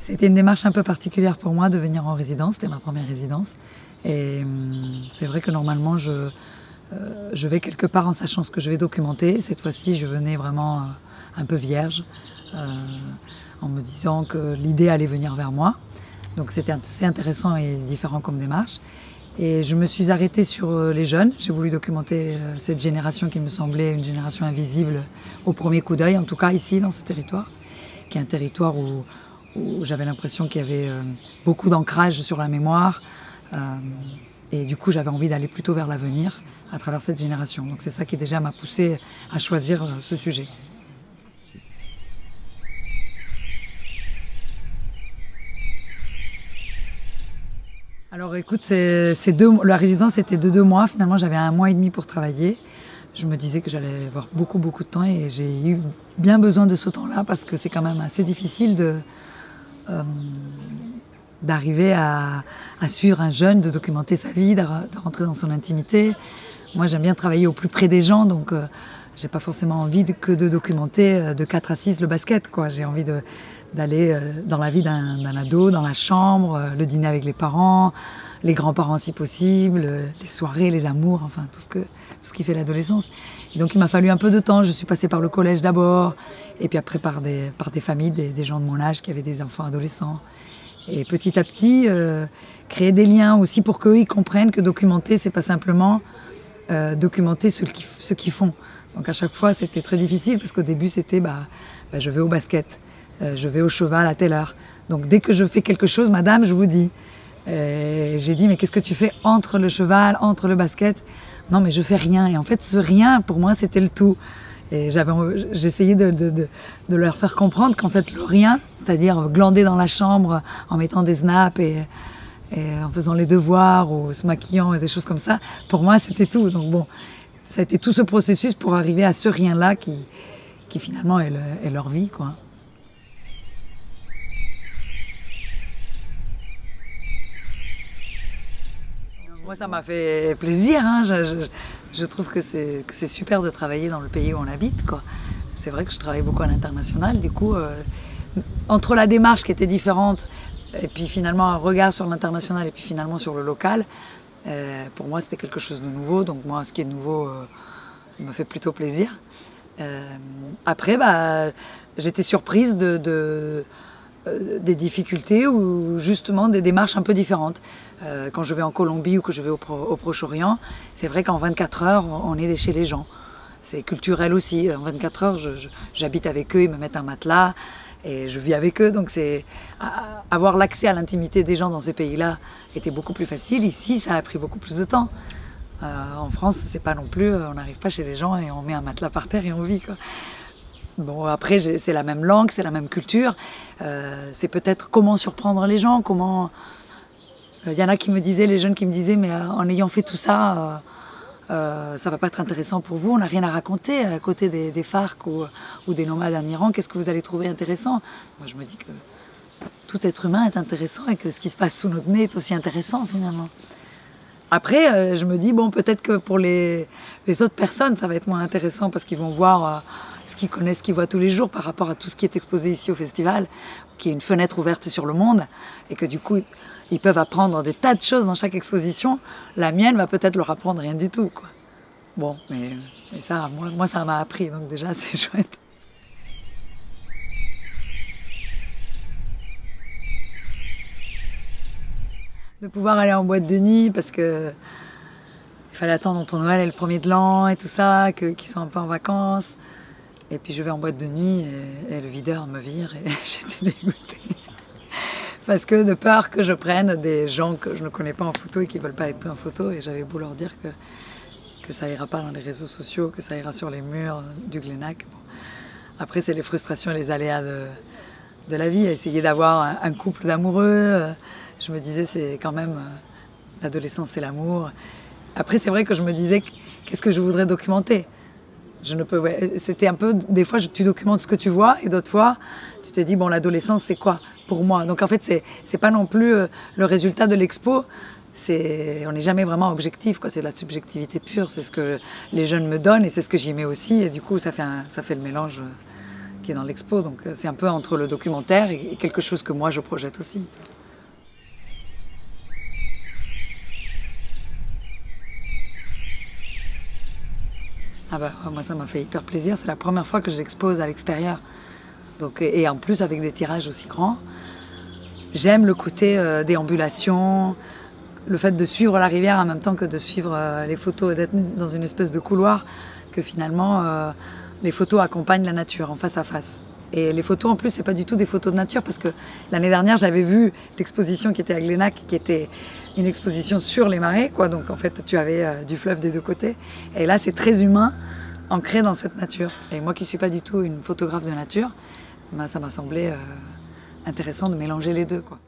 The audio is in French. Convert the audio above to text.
C'était une démarche un peu particulière pour moi de venir en résidence, c'était ma première résidence. Et c'est vrai que normalement je vais quelque part en sachant ce que je vais documenter. Cette fois-ci je venais vraiment un peu vierge, en me disant que l'idée allait venir vers moi. Donc c'était assez intéressant et différent comme démarche. Et je me suis arrêtée sur les jeunes. J'ai voulu documenter cette génération qui me semblait une génération invisible au premier coup d'œil, en tout cas ici dans ce territoire, qui est un territoire où j'avais l'impression qu'il y avait beaucoup d'ancrage sur la mémoire. Et du coup, j'avais envie d'aller plutôt vers l'avenir à travers cette génération. Donc c'est ça qui déjà m'a poussée à choisir ce sujet. Alors écoute, la résidence était de 2 mois. Finalement, j'avais 1 mois et demi pour travailler. Je me disais que j'allais avoir beaucoup de temps et j'ai eu bien besoin de ce temps-là parce que c'est quand même assez difficile d'arriver à suivre un jeune, de documenter sa vie, de rentrer dans son intimité. Moi, j'aime bien travailler au plus près des gens, donc j'ai pas forcément envie que de documenter de 4 à 6 le basket, quoi. J'ai envie d'aller dans la vie d'un ado, dans la chambre, le dîner avec les parents, les grands-parents si possible, les soirées, les amours, enfin tout ce qui fait l'adolescence. Et donc il m'a fallu un peu de temps. Je suis passée par le collège d'abord, et puis après par des familles, des gens de mon âge qui avaient des enfants adolescents. Et petit à petit, créer des liens aussi pour qu'eux ils comprennent que documenter, c'est pas simplement documenter ce qu'ils font. Donc à chaque fois, c'était très difficile parce qu'au début, c'était je vais au basket, je vais au cheval à telle heure. Donc dès que je fais quelque chose, madame, je vous dis. J'ai dit, mais qu'est-ce que tu fais entre le cheval, entre le basket? Non, mais je fais rien. Et en fait, ce rien, pour moi, c'était le tout. Et j'essayais de leur faire comprendre qu'en fait, le rien, c'est-à-dire glander dans la chambre en mettant des snaps et en faisant les devoirs ou se maquillant et des choses comme ça, pour moi, c'était tout. Donc bon, ça a été tout ce processus pour arriver à ce rien-là qui finalement est leur vie, quoi. Moi, ça m'a fait plaisir, hein. Je trouve que c'est super de travailler dans le pays où on habite, quoi. C'est vrai que je travaille beaucoup à l'international, du coup, entre la démarche qui était différente, et puis finalement un regard sur l'international, et puis finalement sur le local, pour moi c'était quelque chose de nouveau. Donc moi, ce qui est nouveau me fait plutôt plaisir. Après, j'étais surprise des difficultés ou justement des démarches un peu différentes. Quand je vais en Colombie ou que je vais au Proche-Orient, c'est vrai qu'en 24 heures, on est chez les gens. C'est culturel aussi. En 24 heures, j'habite avec eux, ils me mettent un matelas et je vis avec eux. Donc avoir l'accès à l'intimité des gens dans ces pays-là était beaucoup plus facile. Ici, ça a pris beaucoup plus de temps. En France, c'est pas non plus, on n'arrive pas chez les gens et on met un matelas par terre et on vit, quoi. Bon, après, c'est la même langue, c'est la même culture. C'est peut-être comment surprendre les gens, comment... Il y en a qui me disaient, les jeunes qui me disaient, mais en ayant fait tout ça, ça va pas être intéressant pour vous, on n'a rien à raconter à côté des FARC ou des nomades en Iran, qu'est-ce que vous allez trouver intéressant? Moi, je me dis que tout être humain est intéressant et que ce qui se passe sous notre nez est aussi intéressant finalement. Après, je me dis, bon, peut-être que pour les autres personnes, ça va être moins intéressant parce qu'ils vont voir ce qu'ils connaissent, ce qu'ils voient tous les jours par rapport à tout ce qui est exposé ici au festival, qui est une fenêtre ouverte sur le monde, et que du coup, ils peuvent apprendre des tas de choses dans chaque exposition. La mienne va peut-être leur apprendre rien du tout, quoi. Bon, mais ça, moi, ça m'a appris, donc déjà, c'est chouette. De pouvoir aller en boîte de nuit parce que il fallait attendre ton Noël et le 1er de l'an et tout ça, qu'ils soient un peu en vacances. Et puis je vais en boîte de nuit et le videur me vire et j'étais dégoûtée. Parce que de peur que je prenne des gens que je ne connais pas en photo et qui ne veulent pas être pris en photo, et j'avais beau leur dire que ça ira pas dans les réseaux sociaux, que ça ira sur les murs du Glénac. Bon. Après, c'est les frustrations et les aléas de la vie. Essayer d'avoir un couple d'amoureux, je me disais, c'est quand même l'adolescence, c'est l'amour. Après, c'est vrai que je me disais, qu'est-ce que je voudrais documenter? C'était un peu, des fois, tu documentes ce que tu vois, et d'autres fois, tu te dis, bon, l'adolescence, c'est quoi pour moi? Donc en fait, c'est pas non plus le résultat de l'expo. On n'est jamais vraiment objectif, quoi. C'est de la subjectivité pure. C'est ce que les jeunes me donnent et c'est ce que j'y mets aussi. Et du coup, ça fait le mélange qui est dans l'expo. Donc c'est un peu entre le documentaire et quelque chose que moi je projette aussi. Ah bah, moi ça m'a fait hyper plaisir, c'est la première fois que j'expose à l'extérieur. Donc, et en plus avec des tirages aussi grands. J'aime le côté déambulation, le fait de suivre la rivière en même temps que de suivre les photos et d'être dans une espèce de couloir, que finalement les photos accompagnent la nature en face à face. Et les photos en plus c'est pas du tout des photos de nature, parce que l'année dernière j'avais vu l'exposition qui était à Glénac, qui était une exposition sur les marais, quoi. Donc en fait tu avais du fleuve des deux côtés, et là c'est très humain, ancré dans cette nature. Et moi qui suis pas du tout une photographe de nature, ben, ça m'a semblé intéressant de mélanger les deux, quoi.